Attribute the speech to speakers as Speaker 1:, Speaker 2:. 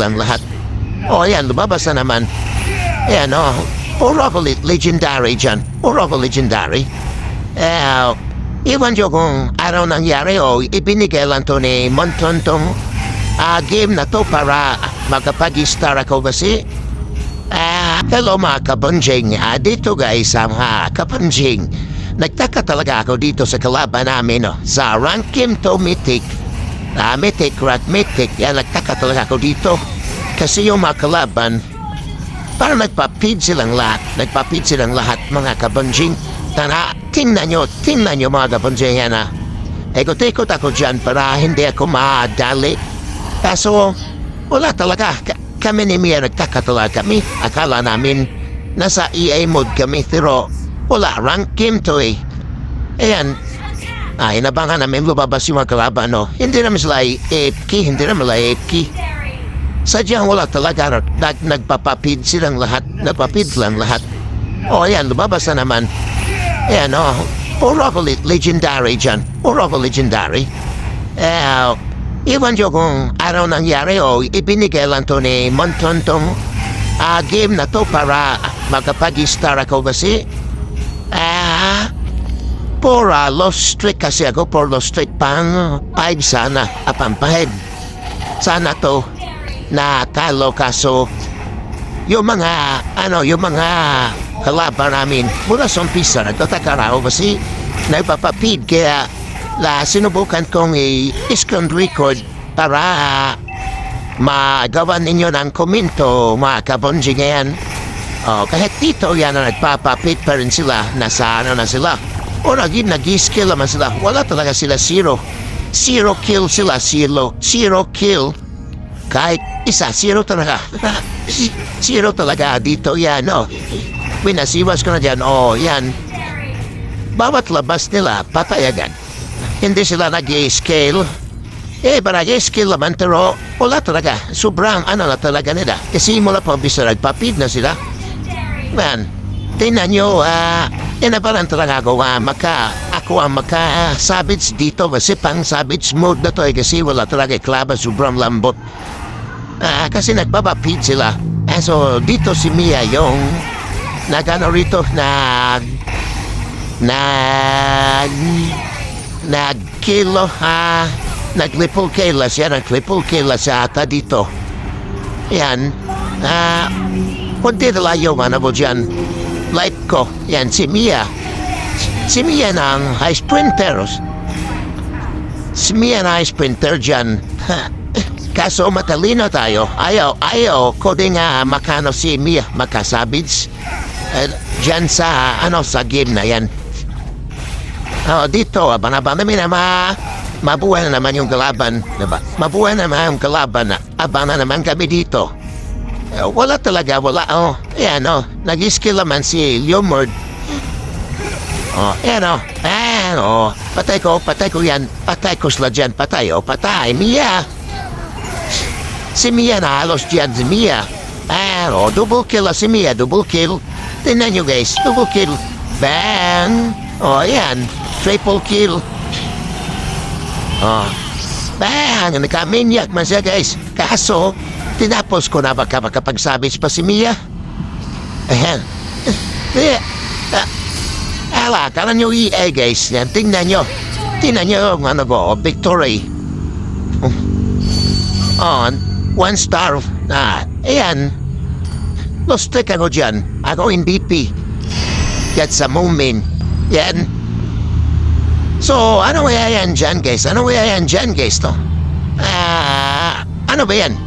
Speaker 1: lang lahat. O ayan, lumabas na naman. Ayan o, puro ako legendary dyan. Puro ako legendary. Iwan nyo kung araw nangyari o ibinigay lang to ni Monton tong game na to para makapag-star ako kasi. Hello mga kabanjing. Dito guys, mga kabanjing. Nagtaka talaga ako dito sa kalaban namin sa ranking to mythic. Mythic, rat mythic. Nagtaka talaga ako dito. Kasi yung mga kalaban, parang nagpa-feed silang lahat. Nagpa-feed silang lahat mga kabanjing. Tingnan nyo mga kabanjing yan Ikot-ikot ako dyan para hindi ako madali. Kaso, wala talaga. Kami ni Mia nagtaka talaga kami. Akala namin nasa EA mode kami pero wala ranking to Ayan. Inabangan namin lumabas yung mga kalaban Hindi naman sila AFK. Sadyang wala talaga. Nagpapapid silang lahat. Nagpapid lang lahat. Ayan, lumabas na naman. Ayan puro ako legendary dyan. Puro ako legendary. Iwan nyo kung araw nangyari o ibinigay lang to ni Monton tong game na to para makapag-star ako kasi. Lost streak kasi ako. Lost streak pang 5 sana. Pampahid. Sana to na talo kaso yung mga kalaban namin mula sa umpisa nagtataka raw kasi nagpapapid kaya sinubukan kong i-screen record para magawa ninyo ng komento mga kabonjing yan. Kahit dito yan na nagpapapid pa rin sila nasa na sila o nag-skill naman sila. Wala talaga sila zero kill sila. Zero kill kahit isa. Zero talaga. Zero talaga dito yan Pinasiwas ko na dyan. Yan. Bawat labas nila, patay agad. Hindi sila nag-i-scale. Nag-i-scale naman pero wala talaga. Sobrang na talaga nila. Kasi mula pa bisa nagpapid na sila. Man, tingnan nyo, inabalan talaga ako ako ang maka-savage dito kasi pang savage mode na to kasi wala talaga klaba, sobrang lambot. Kasi nagbabapid sila. So, dito si Mia yung rito nag-kilo nag-triple kill siya. Nag-triple kill siya ata dito. Yan. Kunti nila yung mo dyan. Life ko. Yan, si Mia. Si Mia ng high sprinter. Si Mia na high sprinter dyan. Kaso matalino tayo. Ayaw ko din makano si Mia makasabits. Diyan sa sa game na yan. Dito abangan namin na mabuhay na naman yung kalaban, diba? Mabuhay na naman yung kalaban abangan naman kami dito. Wala talaga, wala. Ayan nag-skill naman si Leomord. Ayan patay ko yan. Patay ko sila dyan, patay Mia. Si Mia na halos dyan si Mia. Double kill si Mia, double kill. Tingnan nyo guys, double kill. Bang! Ayan, triple kill. Bang! Nagka-maniac man siya guys. Kaso, tinapos ko na baka makapag-savage pa si Mia. Ayan. Kala nyo EA guys. Yan, tingnan nyo. Tingnan nyo yung victory. 1 star. Ayan. Lost streak ako dyan. Ako MVP. Yan sa moment. Yan. So, ano kaya yan dyan guys? Ano ba yan? Ano ba yan?